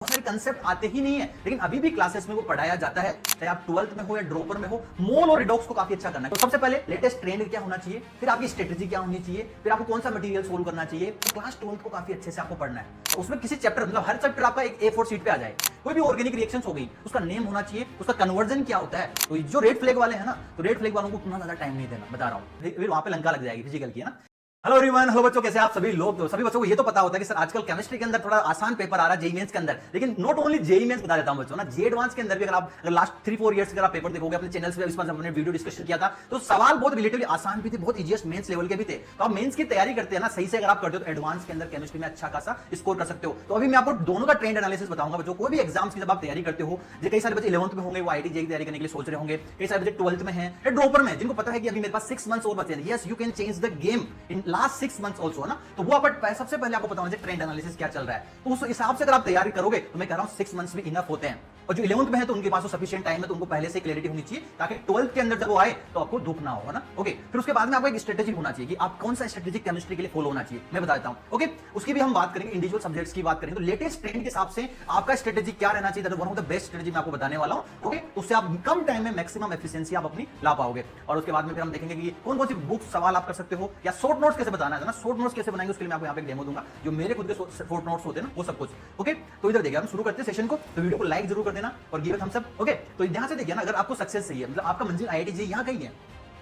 बहुत सारे कंसेप्ट आते ही नहीं है, लेकिन अभी भी क्लासेस में वो पढ़ाया जाता है, चाहे आप 12th में हो या ड्रॉपर में हो। मोल और रिडॉक्स को काफी अच्छा करना है। तो सबसे पहले लेटेस्ट ट्रेंड क्या होना चाहिए, फिर आपकी स्ट्रेटेजी क्या होनी चाहिए, फिर आपको कौन सा मटेरियल सोल्व करना चाहिए। तो क्लास 12th को काफी अच्छे से आपको पढ़ना है। तो उसमें किसी चैप्टर मतलब हर चैप्टर आपका एक A4 शीट पे आ जाए। कोई भी ऑर्गेनिक रिएक्शंस हो गई, उसका नेम होना चाहिए, उसका कन्वर्जन क्या होता है। तो जो रेड फ्लैग वाले हैं ना, तो रेड फ्लैग वालों को उतना ज्यादा टाइम नहीं देना, बता रहा हूँ, फिर वहां पे लंका लग जाएगी फिजिकल की, है ना। हेलो एवरीवन, हेलो बच्चों, कैसे आप सभी लोग। तो सभी बच्चों को ये तो पता होता है कि सर आजकल केमिस्ट्री के अंदर थोड़ा आसान पेपर आ रहा है जेईई मेंस के अंदर, लेकिन नॉट ओनली जेईई मेंस बता देता हूं बच्चों ना, जे एडवांस के अंदर भी अगर लास्ट 3-4 इयर्स का पेपर देखोगे अपने चैनल्स पे, इस पर हमने वीडियो डिस्कशन किया था, तो सवाल बहुत रिलेटिवली आसान भी थे, बहुत इजीएस्ट मेंस लेवल के भी थे। तो आप मेंस की तैयारी करते हैं ना सही से, अगर आप करते हो तो एडवांस के अंदर केमिस्ट्री में अच्छा खासा स्कोर कर सकते हो। तो अभी मैं आपको दोनों का ट्रेंड एनालिसिस बताऊंगा बच्चों। कोई भी एग्जाम्स की जब आप तैयारी करते हो, जो कई सारे बच्चे 11th में होंगे, वो आईटी जेईई की तैयारी करने के लिए सोच रहे होंगे, कई सारे बच्चे 12th में हैं या ड्रॉपर में, जिनको पता है कि अभी मेरे पास 6 मंथ्स और बचे हैं। Yes, you can change the game in last 6 months also, ना। तो वो सबसे पहले आपको पता होना चाहिए ट्रेंड एनालिसिस क्या चल रहा है। तो उस हिसाब से अगर आप तैयारी करोगे, तो मैं कह रहा हूं 6 मंथ्स भी इनफ होते हैं। और जो 11th में है तो उनके पास सफिशिएंट टाइम है, तो उनको पहले से क्लैरिटी होनी चाहिए, ताकि 12th के अंदर जब वो आए तो आपको दुख ना हो, ना। ओके, फिर उसके बाद में आपको एक स्ट्रेटेजी होना चाहिए कि आप कौन सा स्ट्रेटेजी केमिस्ट्री के लिए फॉलो होना चाहिए, मैं बता देता हूं। ओके, उसकी भी हम बात करेंगे, इंडिविजुअल सब्जेक्ट्स की बात करेंगे। तो लेटेस्ट ट्रेंड के हिसाब से आपका स्ट्रेटेजी क्या रहना चाहिए, one of the best strategy मैं आपको बताने वाला हूं। ओके, उससे आप कम टाइम में मैक्सिमम एफिशिएंसी आप अपनी ला पाओगे। और उसके बाद में फिर हम देखेंगे कि कौन कौन सी बुक सवाल आप कर सकते हो, या शॉर्ट नोट्स कैसे बताना है ना, शॉर्ट नोट्स कैसे बनाएंगे, उसके लिए मैं आपको यहाँ पे डेमो दूंगा, जो मेरे खुद के शॉर्ट नोट्स होते हैं ना, वो सब कुछ। ओके, तो इधर देखिए, हम शुरू करते हैं सेशन को। तो वीडियो को लाइक जरूर कर देना और give it thumbs up. Okay, तो यहां से देखिए ना, अगर आपको सक्सेस चाहिए, मतलब आपका मंजिल आईआईटी जेईई यहां कहीं है,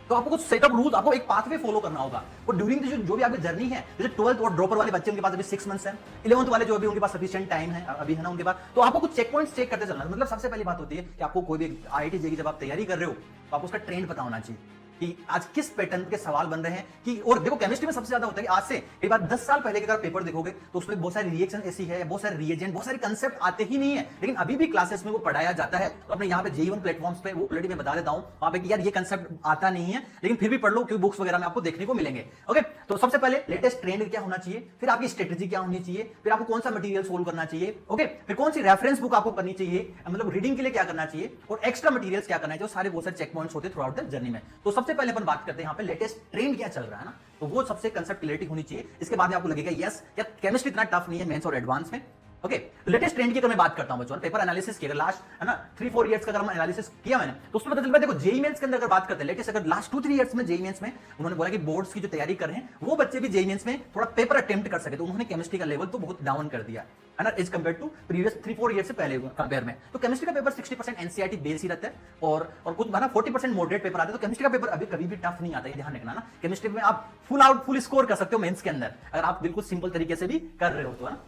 तो आपको कुछ सेटअप रूल्स, आपको एक पाथवे फॉलो करना होगा। और ड्यूरिंग जो भी आपकी जर्नी है, जैसे 12th और ड्रॉपर वाले बच्चे, उनके पास अभी 6 मंथ्स है, 11th वाले जो अभी उनके पास सफिशिएंट टाइम है अभी, है ना, उनके पास, तो आपको कुछ चेक पॉइंट्स चेक करते चलना। मतलब सबसे पहली बात होती है कि आपको कोई भी आईआईटी जेईई जब आप तैयारी कर रहे हो, तो आपको उसका ट्रेंड पता होना चाहिए कि आज किस पैटर्न के सवाल बन रहे हैं। कि और देखो, केमिस्ट्री में सबसे ज्यादा होता है कि आज से एक बार 10 साल पहले के अगर पेपर देखोगे, तो उसमें बहुत सारी रिएक्शन ऐसी है, बहुत सारे रिएजेंट, बहुत सारे कंसेप्ट आते ही नहीं है, लेकिन अभी भी क्लासेस में वो पढ़ाया जाता है। तो अपने यहाँ पे जेईई प्लेटफॉर्म्स पे वो ऑलरेडी मैं बता देता हूँ वहां पे कि यार ये कंसेप्ट आता नहीं है, लेकिन फिर भी पढ़ लो, क्योंकि बुक्स वगैरह में आपको देखने को मिलेंगे। ओके, तो सबसे पहले लेटेस्ट ट्रेंड क्या होना चाहिए, फिर आपकी स्ट्रेटेजी क्या होनी चाहिए, फिर आपको कौन सा मटेरियल सोल्व करना चाहिए। ओके, फिर कौन सी रेफरेंस बुक आपको करनी चाहिए, मतलब रीडिंग के लिए क्या करना चाहिए, और एक्स्ट्रा मटेरियल्स क्या करना चाहिए। सारे बहुत सारे चेक पॉइंट्स होते हैं थ्रू आउट द जर्नी में। तो सबसे पहले अपन बात करते हैं यहाँ पे लेटेस्ट ट्रेंड क्या चल रहा है ना, तो वो सबसे कंसेप्ट क्लैरिटी होनी चाहिए। इसके बाद में आपको लगेगा यस, क्या केमिस्ट्री इतना टफ नहीं है मेंस और एडवांस में। ओके, लेटेस्ट ट्रेंड की अगर मैं बात करता हूं बच्चों, पेपर एनालिसिस की, अगर लास्ट, है ना, 3-4 इयर्स का अगर हम एनालिसिस किया मैंने, तो उसमें पता चलता है, देखो जेईई मेंस के अंदर अगर बात करते हैं लेटेस्ट, अगर लास्ट 2-3 इयर्स में जेईई मेंस में उन्होंने बोला कि बोर्ड्स की जो तैयारी कर रहे हैं वो बच्चे भी जेईई मेंस में थोड़ा पेपर अटेम्प्ट कर सके, तो उन्होंने केमिस्ट्री का लेवल तो बहुत डाउन कर दिया है ना, as compare to previous 3-4 years से पहले कंपेयर में। तो केमिस्ट्री का पेपर 60% एनसीईआरटी बेस ही रहता है, और कुछ ना 40% मॉडरेट पेपर आता है। तो केमिस्ट्री का पेपर अभी कभी भी टफ नहीं आता है, ध्यान रखना ना। केमिस्ट्री में आप फुल स्कोर कर सकते हो मेंस के अंदर, अगर आप बिल्कुल सिंपल तरीके से भी कर रहे हो तो, है ना।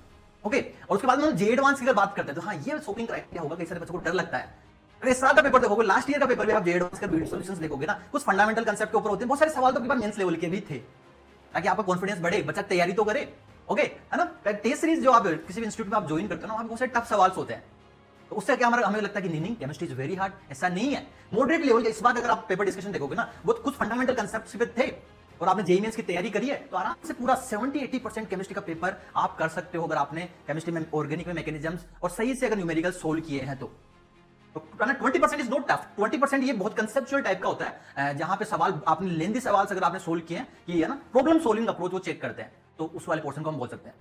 ओके, और उसके बाद में हम जे एडवांस की अगर बात करते हैं, तो हाँ, ये शॉपिंग क्राइटेरिया होगा, कई सारे बच्चों को डर लगता है। अगर इस साल का पेपर देखोगे, लास्ट ईयर का पेपर भी आप जे एडवांस का वीडियो सॉल्यूशंस देखोगे ना, कुछ फंडामेंटल कांसेप्ट के ऊपर होते हैं, बहुत सारे सवाल तो मेंस लेवल के भी थे, ताकि आपका कॉन्फिडेंस बढ़े, बच्चा तैयारी तो करे। ओके, है ना। टेस्ट सीरीज जो आप किसी भी इंस्टीट्यूट में आप ज्वाइन करते हो ना, वहां बहुत सारे टफ सवाल होते हैं, तो उससे क्या हमें लगता है कि नहीं केमिस्ट्री इज वेरी हार्ड, ऐसा नहीं है। मॉडरेट लेवल के इस बार अगर आप पेपर डिस्कशन देखोगे ना, बहुत कुछ फंडामेंटल कांसेप्ट्स पे थे, और आपने जेईई मेंस की तैयारी करी है, तो आराम से पूरा 70-80% केमिस्ट्री का पेपर आप कर सकते हो, अगर आपने केमिस्ट्री में ऑर्गेनिक में मैकेनिज्म्स और सही से अगर न्यूमेरिकल सोल्व किए हैं तो 20% इज नॉट टफ। 20% ये बहुत कंसेप्चुअल टाइप का होता है, जहां पे सवाल आपने लेंदी सवाल अगर आपने सोल्व किए हैं, कि है ना, प्रॉब्लम सोल्विंग अप्रोच वो चेक करते हैं, तो उस वाले पोर्शन को हम बोल सकते हैं।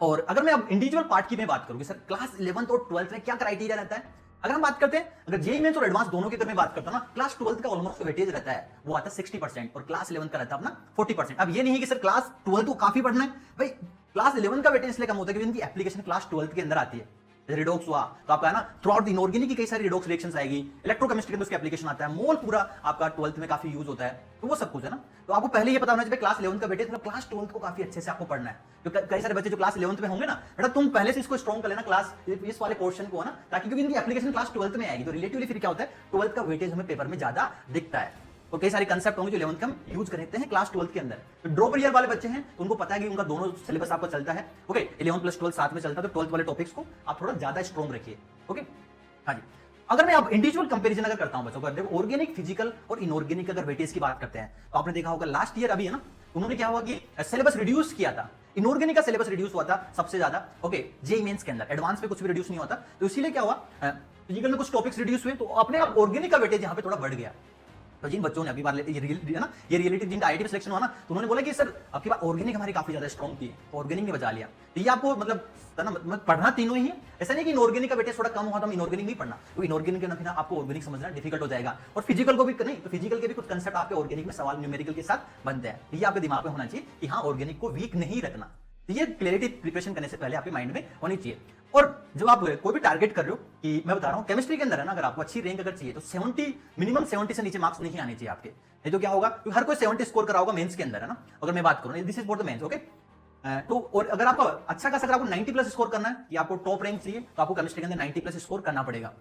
और अगर मैं अब इंडिविजुअल पार्ट की मैं बात करूंगी, सर क्लास 11th और 12th में क्या क्राइटेरिया रहता है, अगर हम बात करते हैं, अगर जेईई मेंस और एडवांस दोनों की अगर मैं बात करता हूं ना, क्लास 12th का ऑलमोस्ट वेटेज रहता है, वो आता है 60%, और क्लास 11th का रहता है अपना 40%। अब ये नहीं है कि सर क्लास 12th को काफी पढ़ना है भाई, क्लास 11th का वेटेज इसलिए कम होता है क्योंकि इनकी एप्लीकेशन क्लास 12th के अंदर आती है। रिडॉक्स हुआ तो आपका, है ना, थ्रू आउट इनऑर्गेनिक की कई सारी रिडॉक्स रिएक्शंस आएगी, इलेक्ट्रोकेमिस्ट्री के अंदर उसकी एप्लीकेशन आता है, मोल पूरा आपका 12th में काफी यूज होता है, तो वो सब कुछ है ना। तो आपको पहले ये पता होना चाहिए क्लास 11th का वेटेज, मतलब क्लास 12th को काफी अच्छे से आपको पढ़ना है। तो कई सारे बच्चे जो क्लास 11th में होंगे ना, बेटा तुम पहले से इसको स्ट्रॉन्ग कर लेना क्लास इस वाले पोर्शन को, है ना, ताकि क्योंकि इनकी एप्लीकेशन क्लास 12th में आएगी, तो रिलेटिवली फिर क्या होता है, 12th का वेटेज हमें पेपर में ज्यादा दिखता है। और कई सारे कंसेप्ट होंगे जो 11th का हम यूज करते हैं क्लास 12th के अंदर। तो ड्रॉपर ईयर वाले बच्चे हैं, तो उनको पता है कि उनका दोनों सिलेबस आपको चलता है। ओके, 11 प्लस 12 साथ में चलता है, तो 12th वाले टॉपिक्स को आप थोड़ा ज्यादा स्ट्रॉन्ग रखिए। ओके, हाँ जी। अगर मैं अब इंडिविजुअल कंपैरिजन अगर करता हूं बच्चों को, देखो ऑर्गेनिक, फिजिकल और इनऑर्गेनिक अगर वेटेज की बात करते हैं, तो आपने देखा होगा लास्ट ईयर अभी, है ना, उन्होंने क्या हुआ कि सिलेबस रिड्यूस किया था, इनऑर्गेनिक का सिलेबस रिड्यूस हुआ था सबसे ज्यादा। ओके, जेईई मेंस के अंदर एडवांस में कुछ भी रिड्यूस नहीं होता, तो इसीलिए क्या हुआ, फिजिकल में कुछ टॉपिक्स रिड्यूस हुए, तो अपने आप ऑर्गेनिक का वेटेज यहां पे थोड़ा बढ़ गया। तो जिन बच्चों ने अभी बार ये रियलिटी जिनका आईआईटी में सिलेक्शन हुआ ना, तो उन्होंने बोला कि सर आपकी बात ऑर्गेनिक हमारी काफी ज्यादा स्ट्रॉन्ग थी, तो ऑर्गेनिक ने बचा लिया। तो ये आपको मतलब पढ़ना तीनों ही है, ऐसा नहीं कि इनऑर्गेनिक का बेटे थोड़ा कम हुआ तो हम इनऑर्गेनिक नहीं पढ़ना, तो इनऑर्गेनिक के ना आपको ऑर्गेनिक समझना डिफिकल्ट हो जाएगा। और फिजिकल को भी नहीं, तो फिजिकल के भी कुछ कंसेप्ट आपके ऑर्गेनिक में सवाल न्यूमेरिकल के साथ बनते हैं, ये आपके दिमाग में होना चाहिए कि हाँ ऑर्गेनिक को वीक नहीं रखना। तो ये क्लैरिटी प्रिपरेशन करने से पहले आपके माइंड में होनी चाहिए। और जब आप कोई भी टारगेट कर रहे हो, कि मैं बता रहा हूं केमिस्ट्री के अंदर है ना, अगर आपको अच्छी रैंक अगर चाहिए तो 70 मिनिमम 70 से नीचे मार्क्स नहीं आने चाहिए आपके, नहीं तो क्या होगा, क्योंकि हर कोई 70 स्कोर करा होगा मेंस के अंदर, है ना। अगर मैं बात करूं this is for the mens, okay. तो और अगर आपको अच्छा खासा, अगर आपको 90 प्लस स्कोर करना है कि आपको टॉप रैंक चाहिए, तो आपको केमिस्ट्री के अंदर 90 प्लस स्कोर करना पड़ेगा।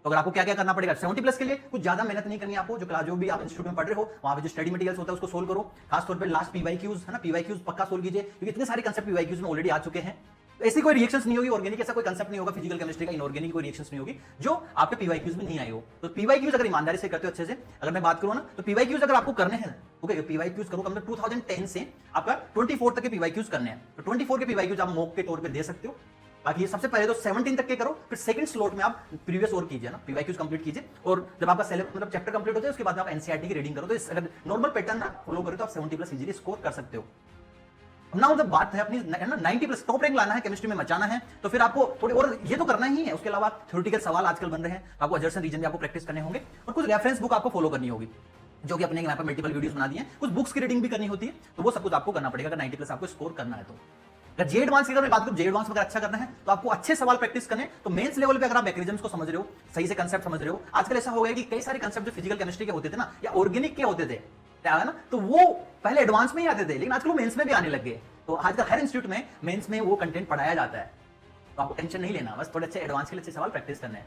तो अगर आपको क्या क्या करना पड़ेगा 70 प्लस के लिए, कुछ ज्यादा मेहनत नहीं करनी है आपको, जो भी आप इंस्टीट्यूट में पढ़ रहे हो वहां पे जो स्टडी मटेरियल्स होता है उसको सोल्व करो। खास तौर पे लास्ट पीवाईक्यूज है ना, पीवाईक्यूज पक्का सोल्व कीजिए, क्योंकि इतने सारे कंसेप्ट पीवाईक्यूज में ऑलरेडी आ चुके हैं। तो ऐसी कोई रिएक्शंस नहीं होगी, ऑर्गेनिक ऐसा कोई कंसेप्ट नहीं होगा फिजिकल केमिस्ट्री का, इनऑर्गेनिक कोई रिएक्शंस नहीं होगी जो आपके पीवाईक्यूज में नहीं आई हो। तो पीवाईक्यूज अगर ईमानदारी से करते हो अच्छे से, अगर मैं बात करूं ना, तो पीवाईक्यूज अगर आपको करने हैं, ओके, पीवाईक्यूज करो, कम 2010 से आपका 24 तक के पीवाईक्यूज करने हैं, तो 24 के पीवाईक्यूज आप मॉक के तौर पे दे सकते हो। बाकी ये सबसे पहले तो 17 तक के करो, फिर सेकंड स्लॉट में आप प्रीवियस और कीजिए ना, पीवाईक्यूज कंप्लीट कीजिए, और जब आपका सिलेबस मतलब चैप्टर कंप्लीट होता है उसके बाद आप एनसीईआरटी की रीडिंग करो। तो इस अगर नॉर्मल पैटर्न फॉलो करें तो आप 70 प्लस इजीली स्कोर कर सकते हो। ना मतलब बात है अपनी 90 प्लस टॉप रैंक लाना है, केमिस्ट्री में मचाना है, तो फिर आपको थोड़े और ये तो करना ही है। उसके अलावा थ्योरेटिकल सवाल आजकल बन रहे हैं, आपको अजर्सन रीजन भी आपको प्रैक्टिस करने होंगे, और कुछ रेफरेंस बुक आपको फॉलो करनी होगी, जो कि अपने यहाँ पर मल्टीपल वीडियोस बना दिए हैं, कुछ बुक्स की रीडिंग भी करनी होती है, तो वो सब कुछ आपको करना पड़ेगा अगर 90 प्लस आपको स्कोर करना है। तो अगर जे एडवांस की अगर बात करूं, जे एडवांस में अगर अच्छा करना है तो आपको अच्छे सवाल प्रैक्टिस करने, तो मेंस लेवल पे अगर आप मैकेनिज्म्स को समझ रहे हो, सही से कंसेप्ट समझ रहे हो। आजकल ऐसा हो गया कि कई सारे कंसेप्ट जो फिजिकल केमिस्ट्री के होते थे ना, या ऑर्गेनिक के होते थे, क्या है ना, तो वो पहले एडवांस में ही आते थे, लेकिन आजकल वो मेंस में भी आने लग गए। तो आजकल हर इंस्टीट्यूट में मेंस में वो कंटेंट पढ़ाया जाता है, तो आपको टेंशन नहीं लेना, बस थोड़े अच्छे एडवांस के लिए अच्छे सवाल प्रैक्टिस करने हैं।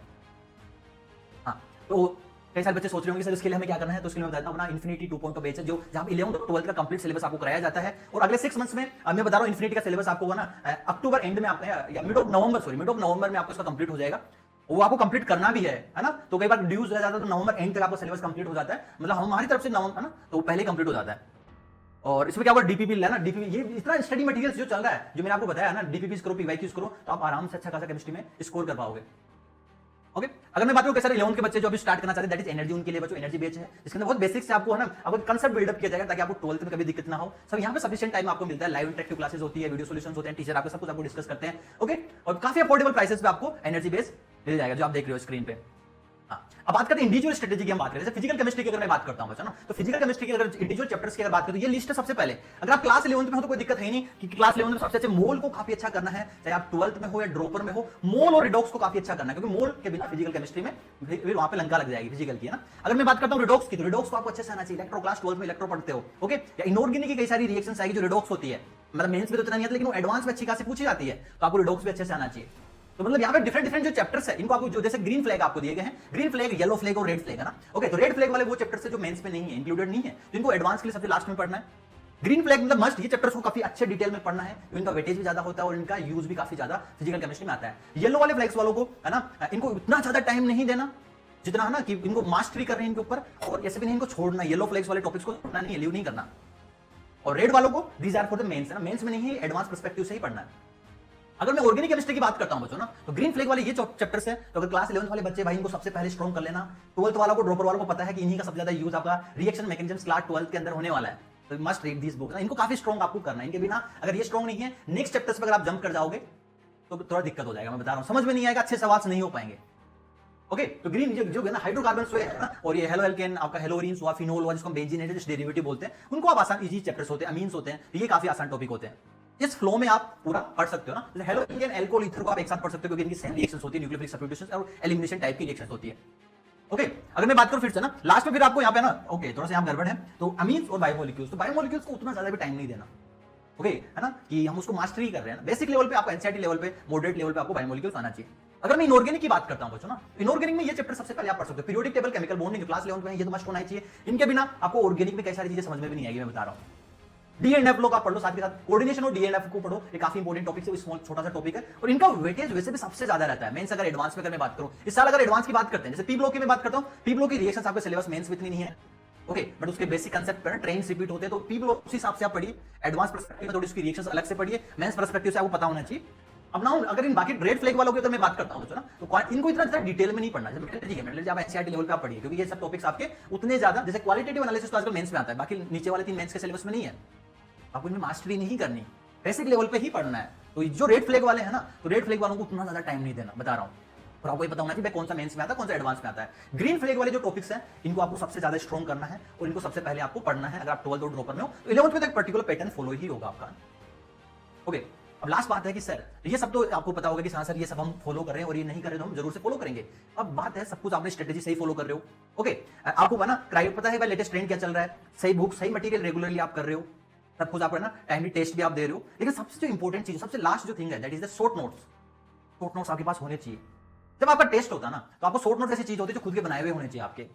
हाँ, तो कई सारे बच्चे सोच रहे होंगे सर इसके लिए हमें क्या करना है, तो इसके लिए मैं बताता हूं अपना इन्फिनिटी 2.0 का बैच है, जो जहां 11th और 12th का कंप्लीट सिलेबस आपको कराया जाता है। और अगले 6 मंथ्स में मैं बता रहा हूं इन्फिनिटी का सिलेबस आपको ना अक्टूबर एंड में या मिड ऑफ नवंबर में आपको इसका कंप्लीट हो जाएगा। वो आपको कंप्लीट करना भी है ना। तो कई बार ड्यूज रह जाता है, तो नवंबर एंड तक आपको सिलेबस कंप्लीट हो जाता है, मतलब हमारी तरफ से नवंबर है ना, तो पहले कंप्लीट हो जाता है। और इसमें क्या होगा, डीपीपी लेना, डीपीपी ये इतना स्टडी मटेरियल्स जो चल रहा है, जो मैंने आपको बताया ना, डीपीपीस करो, पीवाईक्यूज करो, तो आप आराम से अच्छा खासा केमिस्ट्री में स्कोर कर पाओगे। ओके, अगर मैं बात करूं कैसे 11th के बच्चे जो अभी स्टार्ट करना चाहते हैं, दैट इज एनर्जी, उनके लिए बच्चों एनर्जी बेच है, जिसके अंदर बहुत बेसिक से आपको है ना, आपको कंसेप्ट बिल्डअप किया जाएगा ताकि आपको 12th में कभी दिक्कत ना हो। सब यहाँ पे सफिशिएंट टाइम आपको मिलता है, लाइव इंटरेक्टिव क्लासेस होती है, वीडियो सॉल्यूशंस होते हैं, टीचर आपको सब कुछ आपको डिस्कस करते हैं। ओके, और काफी अफोर्डेबल प्राइसेस पे आपको एनर्जी बेस मिल जाएगा, जो आप देख रहे हो स्क्रीन पे। अब बात करते हैं इंडिविजुअल स्ट्रेटेजी की, हम बात करें जैसे फिजिकल केमिस्ट्री की अगर मैं बात करता हूं बच्चों ना, तो फिजिकल केमिस्ट्री की अगर इंडिविजुअल चैप्टर्स की अगर बात करें तो ये लिस्ट है सबसे पहले। अगर आप क्लास 11th में हो तो कोई दिक्कत है नहीं, कि क्लास 11th में सबसे अच्छे मोल को काफी अच्छा करना है, चाहे आप 12th में हो या ड्रॉपर में हो, मोल और रिडॉक्स को काफी अच्छा करना है, क्योंकि मोल के बिना फिजिकल केमिस्ट्री में फिर वहां पे लंका लग जाएगी फिजिकल की, है ना। अगर मैं बात करता हूं रिडॉक्स की, तो रिडॉक्स को आपको अच्छे से आना चाहिए, इलेक्ट्रो क्लास 12th में इलेक्ट्रो पढ़ते हो, ओके, या इनऑर्गेनिक की कई सारी रिएक्शंस आएगी जो रिडॉक्स होती है, मतलब मेंस में तो इतना नहीं आता, लेकिन वो एडवांस में अच्छी खासी पूछी जाती है, तो आपको रिडॉक्स भी अच्छे से आना चाहिए। तो मतलब यहाँ पे डिफरेंट जो चैप्टर्स है, इनको आपको जो जैसे ग्रीन फ्लैग आपको दिए गए हैं, ग्रीन फ्लैग, येलो फ्लैग और रेड फ्लैग, है ना। ओके, तो रेड फ्लैग वाले वो चैप्टर्स है जो मेंस में नहीं है, इंक्लूडेड नहीं है, तो इनको एडवांस के लिए सबसे लास्ट में पढ़ना है। ग्रीन फ्लैग मतलब मस्ट, ये चैप्टर्स को काफी अच्छे डिटेल में पढ़ना है, इनका वेटेज भी ज्यादा होता है और इनका यूज भी काफी ज्यादा फिजिकल केमिस्ट्री में आता है। येलो वाले फ्लैग्स वालों को, है ना, इनको इतना ज्यादा टाइम नहीं देना जितना, है ना, कि इनको मास्टरी कर रहे हैं इनके ऊपर, और ऐसे भी नहीं इनको छोड़ना, येलो फ्लैग्स वाले टॉपिक्स को इतना नहीं लीव नहीं करना। और रेड वालों को these are for the mens, है ना, मेंस में नहीं है, एडवांस पर्सपेक्टिव से ही पढ़ना है। अगर मैं ऑर्गेनिक केमिस्ट्री की बात करता हूं बच्चों ना, तो ग्रीन फ्लैग वाले ये चैप्टर्स है, तो अगर क्लास 11th वाले बच्चे भाई इनको सबसे पहले स्ट्रॉन्ग कर लेना। 12th वालों को, ड्रॉपर वालों को पता है कि इन्हीं का सबसे ज्यादा यूज आपका रिएक्शन मैकेनिज्म्स क्लास 12th के अंदर होने वाला है, तो मस्ट रीड दिस बुक, इनको काफी स्ट्रॉन्ग आपको करना है। इनके बिना अगर ये स्ट्रॉन्ग नहीं है, नेक्स्ट चैप्टर्स पर अगर आप जंप कर जाओगे तो थोड़ा दिक्कत हो जाएगा, मैं बता रहा हूं, समझ में नहीं आएगा, अच्छे सवाल नहीं हो पाएंगे। ओके, तो ग्रीन जो है ना, हाइड्रोकार्बन्स है ना, और ये हेलो एल्केन, आपका हेलोरीन्स हुआ, फिनोल हुआ, जिसको हम बेंजीन है, जिसको डेरिवेटिव बोलते हैं, उनको आप आसान इजी चैप्टर्स होते हैं, अमीन्स होते हैं, ये काफी आसान टॉपिक होते हैं। इस फ्लो में आप पूरा पढ़ सकते हो ना, जैसे हेलो एल्केन, अल्कोहल, ईथर को आप एक साथ पढ़ सकते हो, क्योंकि इनकी सेम रिएक्शंस होती है, न्यूक्लियोफिलिक सब्स्टिट्यूशंस और एलिमिनेशन टाइप की रिएक्शंस होती है। ओके, अगर मैं बात करूं फिर से ना, लास्ट में फिर आपको यहाँ पे ना, ओके, थोड़ा सा यहाँ गड़बड़ है, तो अमीन्स और बायोमोलिक्यूल्स, तो बायोमोलिक्यूल्स को उतना ज्यादा भी टाइम नहीं देना, ओके, है ना, कि हम उसको मास्टरी कर रहे हैं। बेसिक लेवल पे आपको, एनसीईआरटी लेवल पे, मॉडरेट लेवल पे आपको बायोमोलिक्यूल्स आना चाहिए। अगर मैं इनऑर्गेनिक की बात करता हूं बच्चों ना, इनऑर्गेनिक में ये चैप्टर सबसे पहले आप पढ़ सकते हो, पीरियोडिक टेबल, केमिकल बॉन्डिंग, जो क्लास 11th में है, ये तो मस्ट होना चाहिए। इनके बिना आपको ऑर्गेनिक में कई सारी चीजें समझ में भी नहीं आएगी, मैं बता रहा हूं। डी एंड एफ लोग आप पढ़ लो, साथ के साथ कोऑर्डिनेशन और डी एंड एफ को पढ़ो, ये काफी इंपॉर्टेंट टॉपिक है, स्मॉल छोटा सा टॉपिक है, और इनका वेटेज वैसे भी सबसे ज्यादा रहता है मेंस। अगर एडवांस में अगर मैं बात करूं, इस साल अगर एडवांस की बात करते हैं, जैसे पी ब्लॉक की मैं बात करता हूं, पी ब्लॉक की रिएक्शंस आपके सिलेबस मेंस में इतनी नहीं है, ओके, बट उसके बेसिक कंसेप्ट पर ट्रेन्स रिपीट होते हैं, तो पी ब्लॉक उस हिसाब से आप पढ़िए, एडवांस पर्सपेक्टिव में थोड़ी उसकी रिएक्शंस अलग से पढ़िए, मेंस पर्सपेक्टिव से आपको पता होना चाहिए अब ना अगर इन बाकी रेड फ्लैग वालों की अगर मैं बात करता हूं तो ना, तो इनको इतना डिटेल में नहीं पढ़ना है। ठीक है, मतलब आप एनसीईआरटी लेवल पे आप पढ़िए, क्योंकि ये सब टॉपिक्स आपके उतने ज्यादा, जैसे क्वालिटेटिव एनालिसिस तो आजकल मेंस में आता है, बाकी नीचे वाले 3 मेंस के सिलेबस में नहीं है। आपको इनमें मास्टरी नहीं करनी, बेसिक लेवल पे ही पढ़ना है। तो जो रेड फ्लैग वाले हैं ना, तो रेड फ्लैग वालों को उतना ज्यादा टाइम नहीं देना, बता रहा हूं। और आपको ये पता होना चाहिए कौन सा मेंस में आता है, कौन सा एडवांस में आता है। ग्रीन फ्लैग वाले जो टॉपिक्स हैं, इनको आपको सबसे ज्यादा स्ट्रॉन्ग करना है और इनको सबसे पहले आपको पढ़ना है। अगर आप 12th और ड्रॉपर में हो तो 11th में तो एक पर्टिकुलर पैटर्न फॉलो ही होगा आपका। ओके, अब लास्ट बात है कि सर ये सब तो आपको पता होगा कि हाँ सर ये सब हम फॉलो कर रहे हैं और ये नहीं कर रहे तो हम जरूर से फॉलो करेंगे। अब बात है सब कुछ आपने स्ट्रेटेजी सही फॉलो कर रहे हो, ओके, आपको पता है भाई लेटेस्ट ट्रेंड क्या चल रहा है, सही बुक सही मटेरियल रेगुलरली आप कर रहे हो, सब कुछ आप ना टाइमली टेस्ट भी आप दे रहे हो। लेकिन सबसे जो इंपॉर्टेंट चीज, सबसे लास्ट जो थिंग है, that is the short notes. Short notes आपके पास होने चाहिए। जब आपका टेस्ट होता है ना, तो आपको शॉर्ट नोट्स ऐसी चीज होती है जो खुद के बनाए हुए होने चाहिए आपके,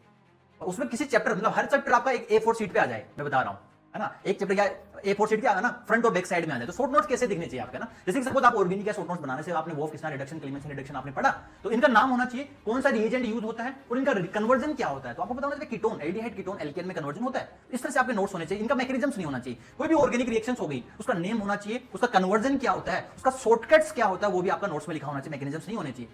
और उसमें किसी चैप्टर, मतलब हर चैप्टर आपका एक A4 शीट पे आ जाए, मैं बता रहा हूं, है ना, एक चैप्टर क्या A4 शीट क्या है ना, फ्रंट और बैक साइड में आ जाए। तो शॉर्ट नोट्स कैसे दिखने चाहिए आपके ना, जैसे कि सपोज आप ऑर्गेनिक या शॉर्ट नोट्स बनाने से आपने वो किसना रिडक्शन, क्लीमेंस रिडक्शन आपने पढ़ा, तो इनका नाम होना चाहिए, कौन सा रिएजेंट यूज होता है और इनका कन्वर्जन क्या होता है। तो आपको पता होना चाहिए कीटोन, एल्डिहाइड कीटोन एल्केन में कन्वर्जन होता है। इस तरह से आपके नोट्स होने चाहिए, इनका मैकेनिज्म्स नहीं होना चाहिए। कोई भी ऑर्गेनिक रिएक्शंस हो गई, उसका नेम होना चाहिए, उसका कन्वर्जन क्या होता है, उसका शॉर्टकट्स क्या होता है, वो भी आपका नोट्स में लिखा होना चाहिए, मैकेनिज्म्स नहीं होने चाहिए।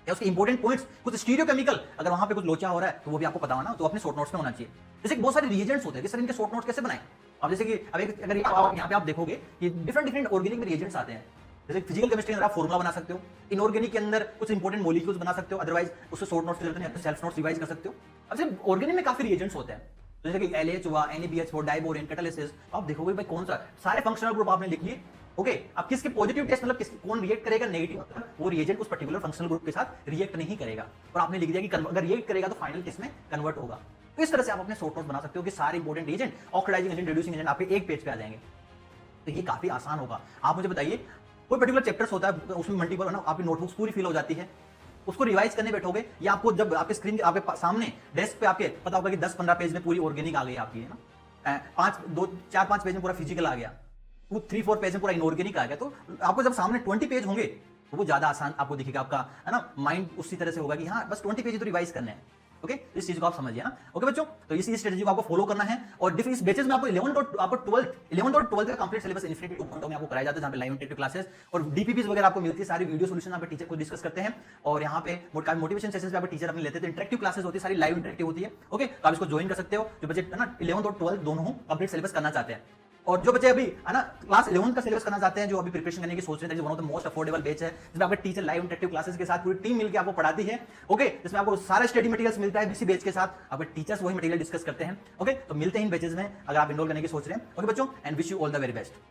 या उसके इंपॉर्टेंट पॉइंट्स, कुछ स्टीरियोकेमिकल, अगर वहां पे कुछ लोचा हो रहा है तो वो भी आपको पता होना, तो अपने शॉर्ट नोट्स में होना चाहिए। जैसे कि बहुत सारे रिएजेंट्स होते हैं कि सर इनके शॉर्ट नोट्स कैसे बनाएं। अब जैसे कि अगर यहाँ पे आप देखोगे कि डिफरेंट ऑर्गेनिक में रिएजेंट्स आते हैं। जैसे फिजिकल केमिस्ट्री में आप फॉर्मुला बना सकते हो, इनऑर्गेनिक के अंदर कुछ इंपॉर्टेंट मॉलिक्यूल्स बना सकते हो, अदरवाइज उससे शॉर्ट नोट्स की जरूरत नहीं, अपने सेल्फ नोट्स रिवाइज कर सकते हो। अब सिर्फ ऑर्गेनिक में काफी रिएजेंट्स होते हैं, जैसे कि LH हुआ, NaBH हुआ, डाइबोरेन, कैटालिसिस। आप देखोगे भाई कौन सा, सारे फंक्शनल ग्रुप आपने लिख लिए, ओके। अब किसके पॉजिटिव टेस्ट, मतलब कौन रिएक्ट करेगा नेगेटिव, वो रिएजेंट उस पर्टिकुलर फंक्शनल ग्रुप के साथ रिएक्ट नहीं करेगा, और आपने लिख दिया कि अगर रिएक्ट करेगा तो फाइनल टेस्ट में कन्वर्ट होगा। तो इस तरह से आप अपने शॉर्ट नोट्स बना सकते हो कि सारे important agent, oxidising agent, reducing agent आपके एक पेज पे आ जाएंगे। तो ये काफी आसान होगा। आप मुझे बताइए, कोई पर्टिकुलर चैप्टर्स होता है उसमें मल्टीपल है ना, आपकी नोटबुक्स पूरी फिल हो जाती है, उसको रिवाइज करने बैठोगे, या आपको जब आपके स्क्रीन के आपके सामने डेस्क पे आपके पता होगा कि 10-15 पेज में पूरी ऑर्गेनिक आ गई आपकी, है ना, 4-5 पेज में पूरा फिजिकल आ गया, 2-3-4 पेज में पूरा इनऑर्गेनिक आ गया, तो आपको जब सामने 20 पेज होंगे तो वो ज्यादा आसान आपको दिखेगा, आपका है ना माइंड उसी तरह से होगा कि हाँ बस 20 पेज तो रिवाइज करने हैं। ओके, इस चीज को आप समझिए ना। ओके बच्चों, तो इसी स्ट्रेटजी को आपको फॉलो करना है। और डिफरेंट बैचेस में आपको 11th और 12th का कंप्लीट सिलेबस इन्फिनिटी 2.0 में आपको कराया जाता है, जहां पे लाइव इंटरेक्टिव क्लासेस और डीपीपीस वगैरह आपको मिलती है, सारी वीडियो सॉल्यूशन यहाँ पे टीचर को डिस्कस करते हैं। और यहाँ पे मोटिवेशन सेशंस पे आपको टीचर अपने लेते हैं, तो इंटरेक्टिव क्लासेस होती है, सारी लाइव इंटरेक्टिव होती है। ओके, तो आप इसको ज्वाइन कर सकते हो, जो बच्चे है ना 11th और 12th दोनों कंप्लीट सिलेबस करना चाहते हैं। और जो बच्चे अभी है ना क्लास 11 का सिलेबस करना चाहते हैं, जो अभी प्रिपरेशन करने की सोच रहे हैं, one of the most affordable batch है, जिसमें आपके टीचर लाइव इंटरेक्टिव क्लासेस के साथ पूरी टीम मिलकर आपको पढ़ाती है। ओके, जिसमें आपको सारा स्टडी मटेरियल्स मिलता है, इसी बैच के साथ आपके टीचर्स वही मटेरियल डिस्कस करते हैं। ओके, तो मिलते हैं इन बैचेस में अगर आप इनरोल करने की सोच रहे हैं। ओके बच्चों, and wish you all the very best.